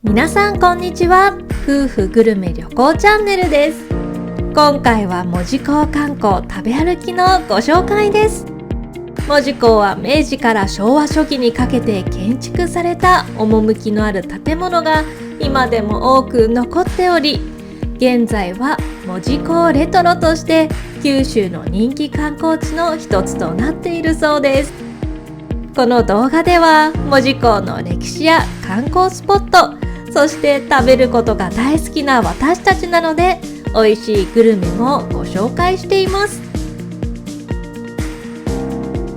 皆さんこんにちは。夫婦グルメ旅行チャンネルです。今回は門司港観光食べ歩きのご紹介です。門司港は明治から昭和初期にかけて建築された趣のある建物が今でも多く残っており、現在は門司港レトロとして九州の人気観光地の一つとなっているそうです。この動画では門司港の歴史や観光スポット、そして食べることが大好きな私たちなので美味しいグルメもご紹介しています。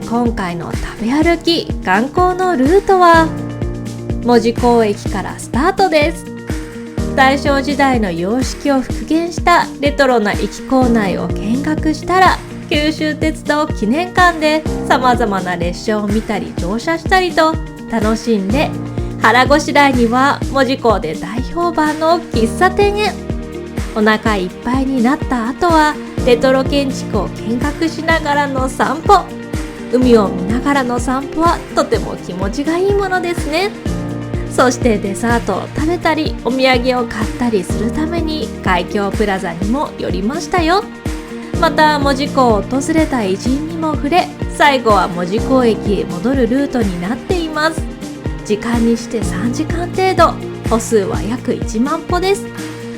今回の食べ歩き観光のルートは門司港駅からスタートです。大正時代の様式を復元したレトロな駅構内を見学したら、九州鉄道記念館で様々な列車を見たり乗車したりと楽しんで、腹ごしらえには門司港で大評判の喫茶店へ。お腹いっぱいになった後はレトロ建築を見学しながらの散歩。海を見ながらの散歩はとても気持ちがいいものですね。そしてデザートを食べたりお土産を買ったりするために海峡プラザにも寄りましたよ。また門司港を訪れた偉人にも触れ、最後は門司港駅へ戻るルートになっています。時間にして3時間程度、歩数は約1万歩です。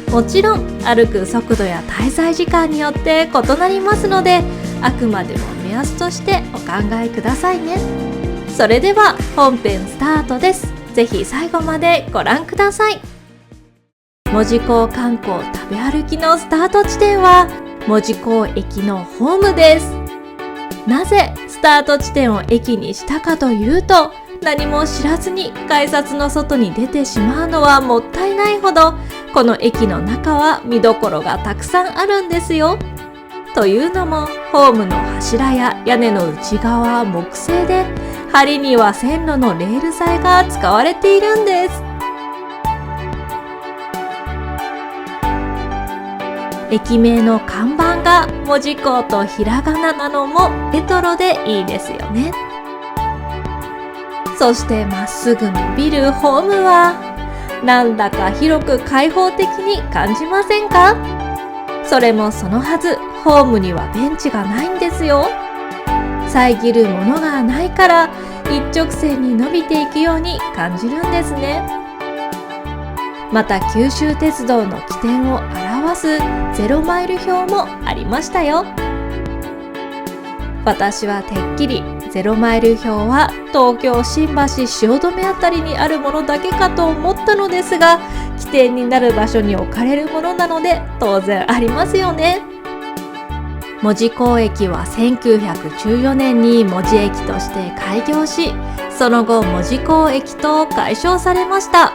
もちろん歩く速度や滞在時間によって異なりますので、あくまでも目安としてお考えくださいね。それでは本編スタートです。ぜひ最後までご覧ください。門司港観光食べ歩きのスタート地点は門司港駅のホームです。なぜスタート地点を駅にしたかというと、何も知らずに改札の外に出てしまうのはもったいないほど、この駅の中は見どころがたくさんあるんですよ。というのも、ホームの柱や屋根の内側は木製で、梁には線路のレール材が使われているんです。駅名の看板が門司港とひらがななのもレトロでいいですよね。そしてまっすぐ伸びるホームはなんだか広く開放的に感じませんか？それもそのはず、ホームにはベンチがないんですよ。遮るものがないから一直線に伸びていくように感じるんですね。また九州鉄道の起点を表す0マイル表もありましたよ。私はてっきり0マイル表は東京新橋汐留あたりにあるものだけかと思ったのですが、起点になる場所に置かれるものなので当然ありますよね。門司港駅は1914年に門司駅として開業し、その後門司港駅と改称されました。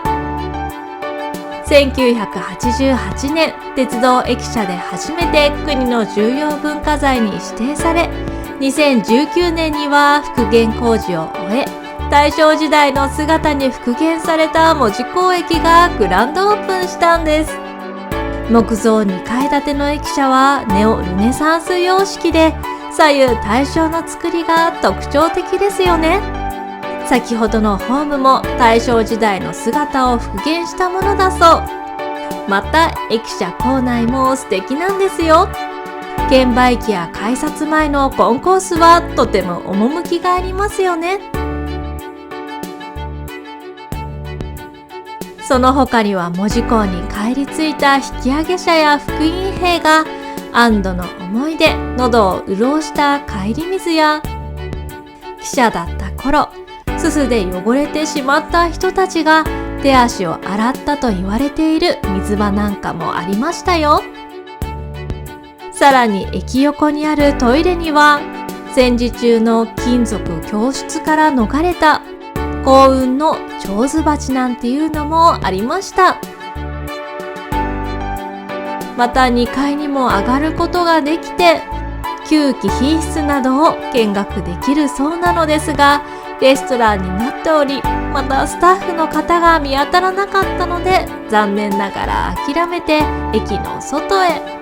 1988年、鉄道駅舎で初めて国の重要文化財に指定され、2019年には復元工事を終え、大正時代の姿に復元された門司港駅がグランドオープンしたんです。木造2階建ての駅舎はネオルネサンス様式で、左右対称の作りが特徴的ですよね。先ほどのホームも大正時代の姿を復元したものだそう。また駅舎構内も素敵なんですよ。券売機や改札前のコンコースはとても趣がありますよね。その他には門司港に帰り着いた引き上げ車や復員兵が安堵の思いで喉を潤した帰り水や、汽車だった頃すすで汚れてしまった人たちが手足を洗ったと言われている水場なんかもありましたよ。さらに駅横にあるトイレには戦時中の金属供出から逃れた幸運の蝶々鉢なんていうのもありました。また2階にも上がることができて、旧貴賓室などを見学できるそうなのですが、レストランになっており、またスタッフの方が見当たらなかったので残念ながら諦めて駅の外へ。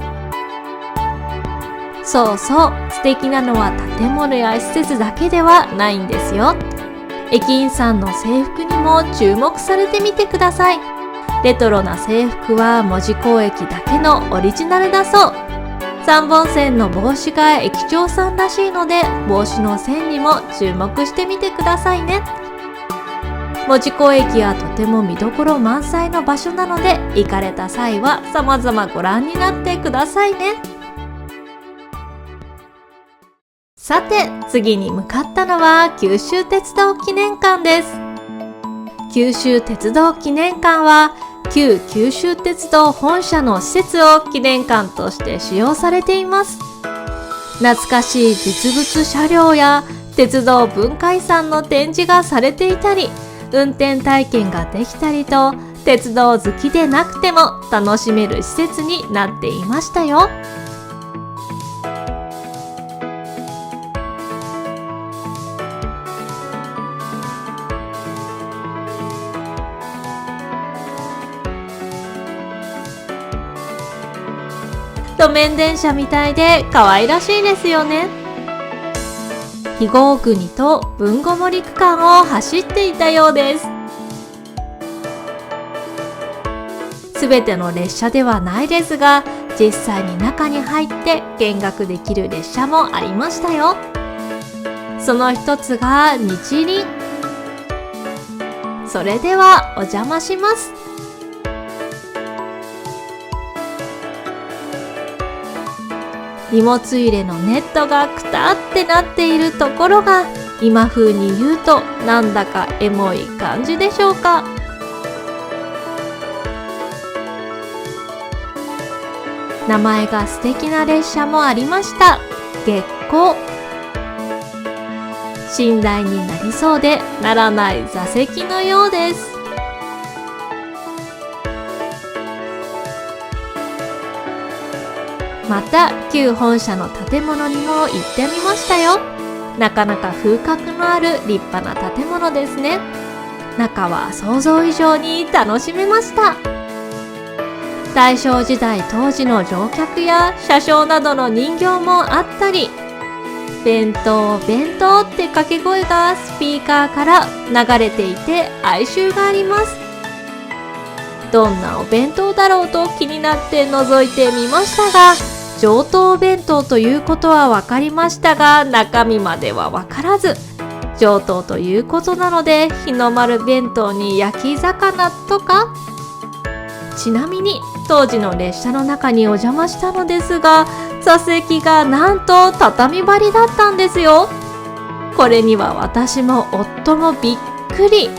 そうそう、素敵なのは建物や施設だけではないんですよ。駅員さんの制服にも注目されてみてください。レトロな制服は門司港駅だけのオリジナルだそう。3本線の帽子が駅長さんらしいので、帽子の線にも注目してみてくださいね。門司港駅はとても見どころ満載の場所なので、行かれた際は様々ご覧になってくださいね。さて、次に向かったのは九州鉄道記念館です。九州鉄道記念館は旧九州鉄道本社の施設を記念館として使用されています。懐かしい実物車両や鉄道文化遺産の展示がされていたり、運転体験ができたりと、鉄道好きでなくても楽しめる施設になっていましたよ。路面電車みたいで可愛らしいですよね。肥後国と豊後森区間を走っていたようです。すべての列車ではないですが、実際に中に入って見学できる列車もありましたよ。その一つが日輪。それではお邪魔します。荷物入れのネットがくたってなっているところが、今風に言うとなんだかエモい感じでしょうか。名前が素敵な列車もありました。月光。寝台になりそうでならない座席のようです。また旧本社の建物にも行ってみましたよ。なかなか風格のある立派な建物ですね。中は想像以上に楽しめました。大正時代当時の乗客や車掌などの人形もあったり、弁当弁当って掛け声がスピーカーから流れていて哀愁があります。どんなお弁当だろうと気になって覗いてみましたが、上等弁当ということは分かりましたが、中身までは分からず、上等ということなので日の丸弁当に焼き魚とか。ちなみに当時の列車の中にお邪魔したのですが、座席がなんと畳張りだったんですよ。これには私も夫もびっくり。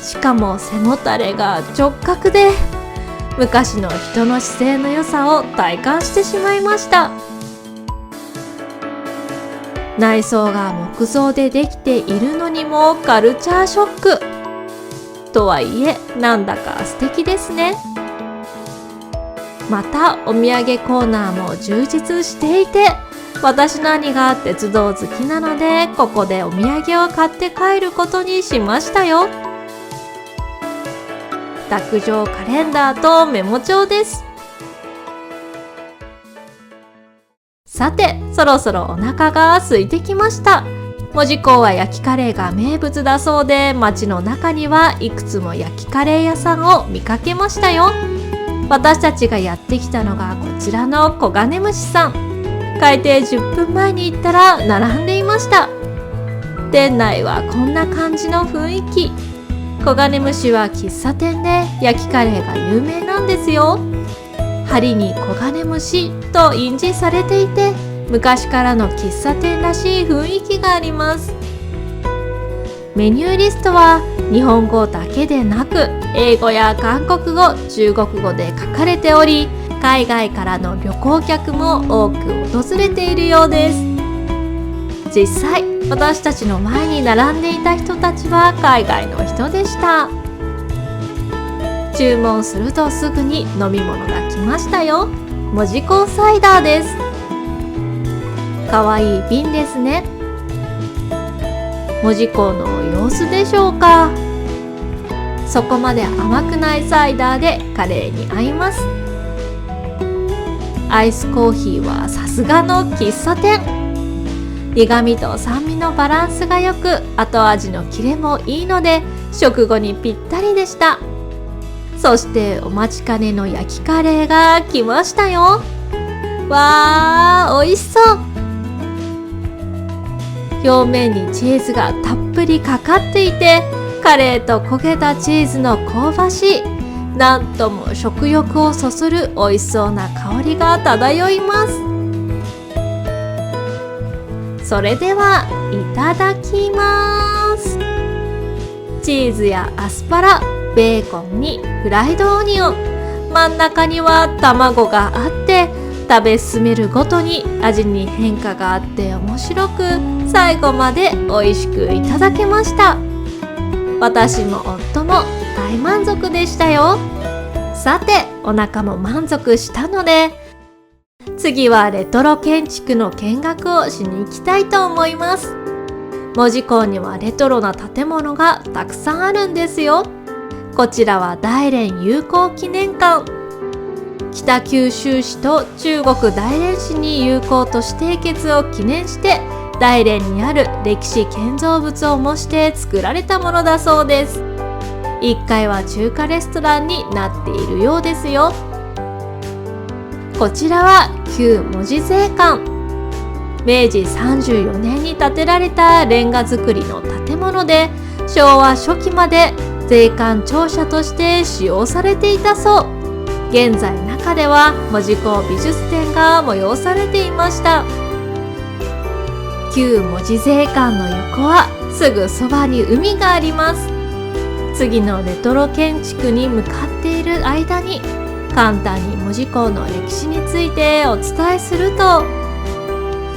しかも背もたれが直角で、昔の人の姿勢の良さを体感してしまいました。内装が木造でできているのにもカルチャーショック。とはいえなんだか素敵ですね。またお土産コーナーも充実していて、私の兄が鉄道好きなのでここでお土産を買って帰ることにしましたよ。卓上カレンダーとメモ帳です。さて、そろそろお腹が空いてきました。門司港は焼きカレーが名物だそうで、街の中にはいくつも焼きカレー屋さんを見かけましたよ。私たちがやってきたのがこちらの黄金虫さん。開店10分前に行ったら並んでいました。店内はこんな感じの雰囲気。黄金虫は喫茶店で焼きカレーが有名なんですよ。針に黄金虫と印字されていて、昔からの喫茶店らしい雰囲気があります。メニューリストは日本語だけでなく、英語や韓国語、中国語で書かれており、海外からの旅行客も多く訪れているようです。実際、私たちの前に並んでいた人たちは海外の人でした。注文するとすぐに飲み物が来ましたよ。門司港サイダーです。かわいい瓶ですね。門司港の様子でしょうか。そこまで甘くないサイダーでカレーに合います。アイスコーヒーはさすがの喫茶店。苦味と酸味のバランスが良く、後味のキレもいいので食後にぴったりでした。そしてお待ちかねの焼きカレーが来ましたよ。わー、美味しそう。表面にチーズがたっぷりかかっていて、カレーと焦げたチーズの香ばしい、なんとも食欲をそそる美味しそうな香りが漂います。それではいただきます。チーズやアスパラ、ベーコンにフライドオニオン、真ん中には卵があって、食べ進めるごとに味に変化があって面白く、最後まで美味しくいただけました。私も夫も大満足でしたよ。さて、お腹も満足したので、次はレトロ建築の見学をしに行きたいと思います。門司港にはレトロな建物がたくさんあるんですよ。こちらは大連友好記念館。北九州市と中国大連市に友好都市締結を記念して、大連にある歴史建造物を模して作られたものだそうです。1階は中華レストランになっているようですよ。こちらは旧門司税関。明治34年に建てられたレンガ造りの建物で、昭和初期まで税関庁舎として使用されていたそう。現在中では門司港美術展が催されていました。旧門司税関の横はすぐそばに海があります。次のレトロ建築に向かっている間に、簡単に門司港の歴史についてお伝えすると、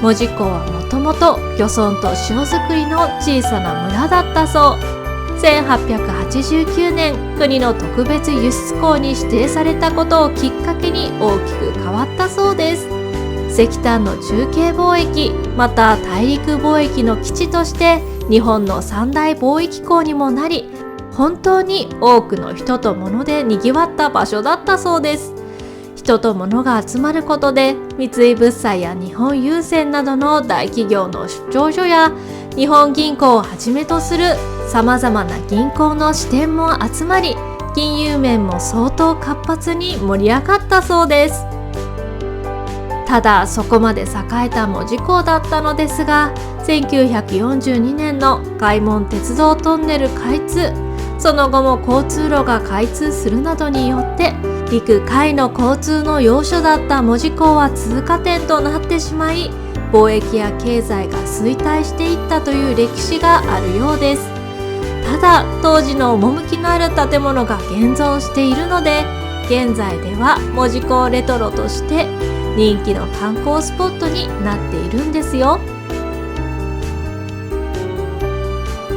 門司港はもともと漁村と塩作りの小さな村だったそう。1889年、国の特別輸出港に指定されたことをきっかけに大きく変わったそうです。石炭の中継貿易、また大陸貿易の基地として日本の三大貿易港にもなり、本当に多くの人と物で賑わった場所だったそうです。人と物が集まることで、三井物産や日本郵船などの大企業の出張所や日本銀行をはじめとする様々な銀行の支店も集まり、金融面も相当活発に盛り上がったそうです。ただそこまで栄えた門司港だったのですが、1942年の開門鉄道トンネル開通、その後も交通路が開通するなどによって、陸海の交通の要所だった門司港は通過点となってしまい、貿易や経済が衰退していったという歴史があるようです。ただ当時の趣のある建物が現存しているので、現在では門司港レトロとして人気の観光スポットになっているんですよ。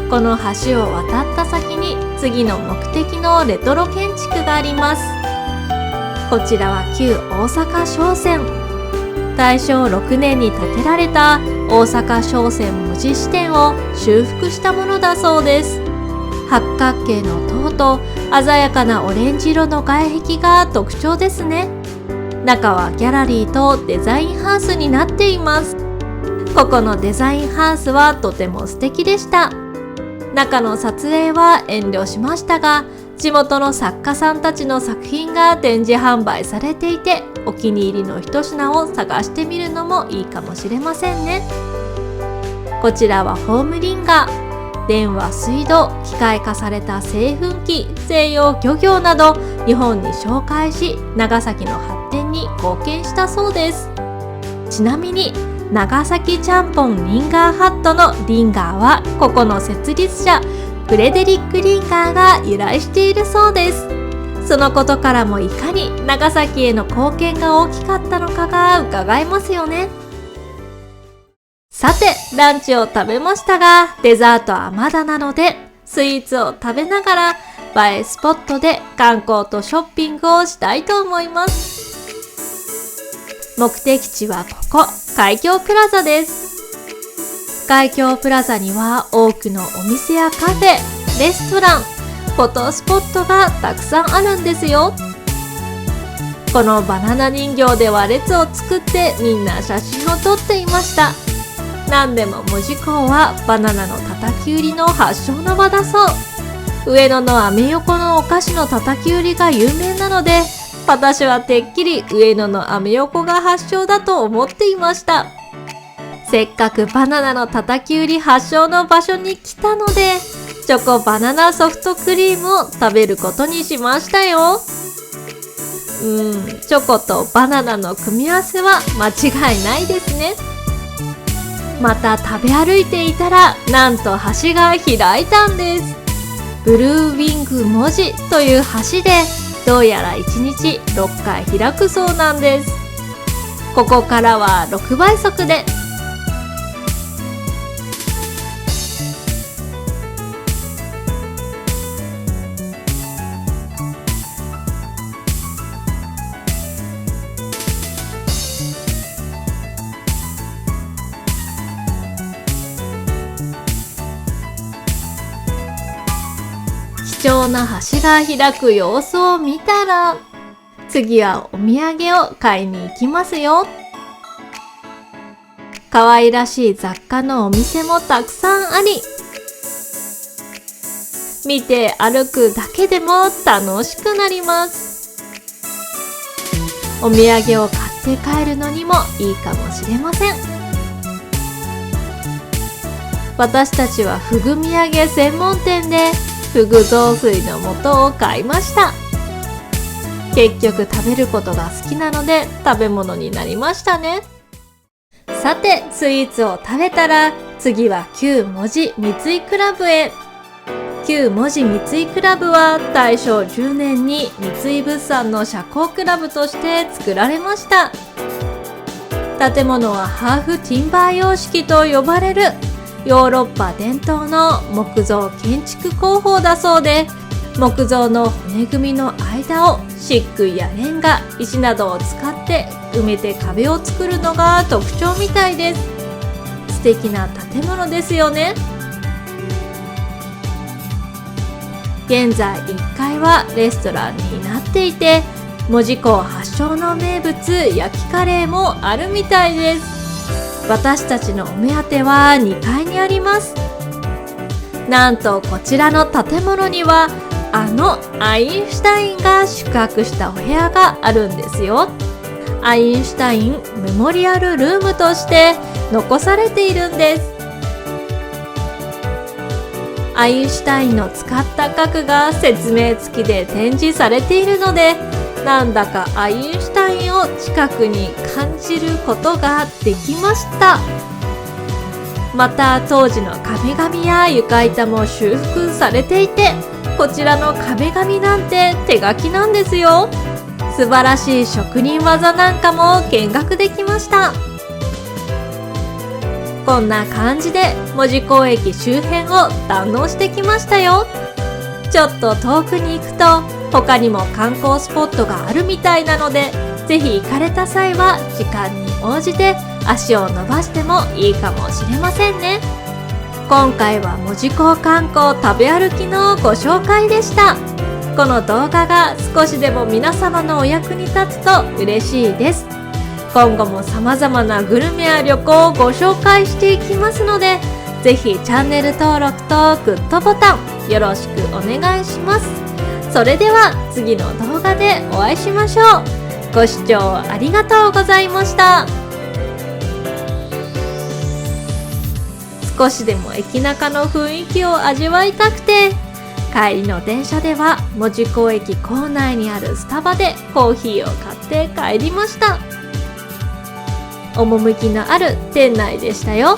この橋を渡った先に次の目的のレトロ建築があります。こちらは旧大阪商船。大正6年に建てられた大阪商船門司支店を修復したものだそうです。八角形の塔と鮮やかなオレンジ色の外壁が特徴ですね。中はギャラリーとデザインハウスになっています。ここのデザインハウスはとても素敵でした。中の撮影は遠慮しましたが、地元の作家さんたちの作品が展示販売されていて、お気に入りの一品を探してみるのもいいかもしれませんね。こちらはホームリンガー、電話、水道、機械化された製粉機、西洋漁業など日本に紹介し、長崎の発展に貢献したそうです。ちなみに長崎ちゃんぽんリンガーハットのリンガーは、ここの設立者フレデリック・リンガーが由来しているそうです。そのことからもいかに長崎への貢献が大きかったのかが伺えますよね。さて、ランチを食べましたが、デザートはまだなので、スイーツを食べながら映えスポットで観光とショッピングをしたいと思います。目的地はここ、海峡プラザです。海峡プラザには多くのお店やカフェ、レストラン、フォトスポットがたくさんあるんですよ。このバナナ人形では列を作ってみんな写真を撮っていました。なんでも門司港はバナナの叩き売りの発祥の場だそう。上野のアメ横のお菓子の叩き売りが有名なので、私はてっきり上野のアメ横が発祥だと思っていました。せっかくバナナの叩き売り発祥の場所に来たので、チョコバナナソフトクリームを食べることにしましたよ。チョコとバナナの組み合わせは間違いないですね。また食べ歩いていたら、なんと橋が開いたんです。ブルーウィング文字という橋で、どうやら1日6回開くそうなんです。ここからは6倍速で。貴重な橋が開く様子を見たら、次はお土産を買いに行きますよ。可愛らしい雑貨のお店もたくさんあり、見て歩くだけでも楽しくなります。お土産を買って帰るのにもいいかもしれません。私たちはフグ土産専門店でフグ雑炊の素を買いました。結局食べることが好きなので食べ物になりましたね。さて、スイーツを食べたら、次は旧門司三井クラブへ。旧門司三井クラブは大正10年に三井物産の社交クラブとして作られました。建物はハーフティンバー様式と呼ばれるヨーロッパ伝統の木造建築工法だそうで、木造の骨組みの間を漆喰やレンガ、石などを使って埋めて壁を作るのが特徴みたいです。素敵な建物ですよね。現在1階はレストランになっていて、門司港発祥の名物焼きカレーもあるみたいです。私たちのお目当ては2階にあります。なんとこちらの建物にはアインシュタインが宿泊したお部屋があるんですよ。アインシュタインメモリアルルームとして残されているんです。アインシュタインの使った家具が説明付きで展示されているので、なんだかアインシュタインを近くに感じることができました。また当時の壁紙や床板も修復されていて、こちらの壁紙なんて手書きなんですよ。素晴らしい職人技なんかも見学できました。こんな感じで門司港駅周辺を堪能してきましたよ。ちょっと遠くに行くと他にも観光スポットがあるみたいなので、ぜひ行かれた際は時間に応じて足を伸ばしてもいいかもしれませんね。今回は門司港観光食べ歩きのご紹介でした。この動画が少しでも皆様のお役に立つと嬉しいです。今後も様々なグルメや旅行をご紹介していきますので、ぜひチャンネル登録とグッドボタンよろしくお願いします。それでは次の動画でお会いしましょう。ご視聴ありがとうございました。少しでも駅中の雰囲気を味わいたくて、帰りの電車では門司港駅構内にあるスタバでコーヒーを買って帰りました。趣のある店内でしたよ。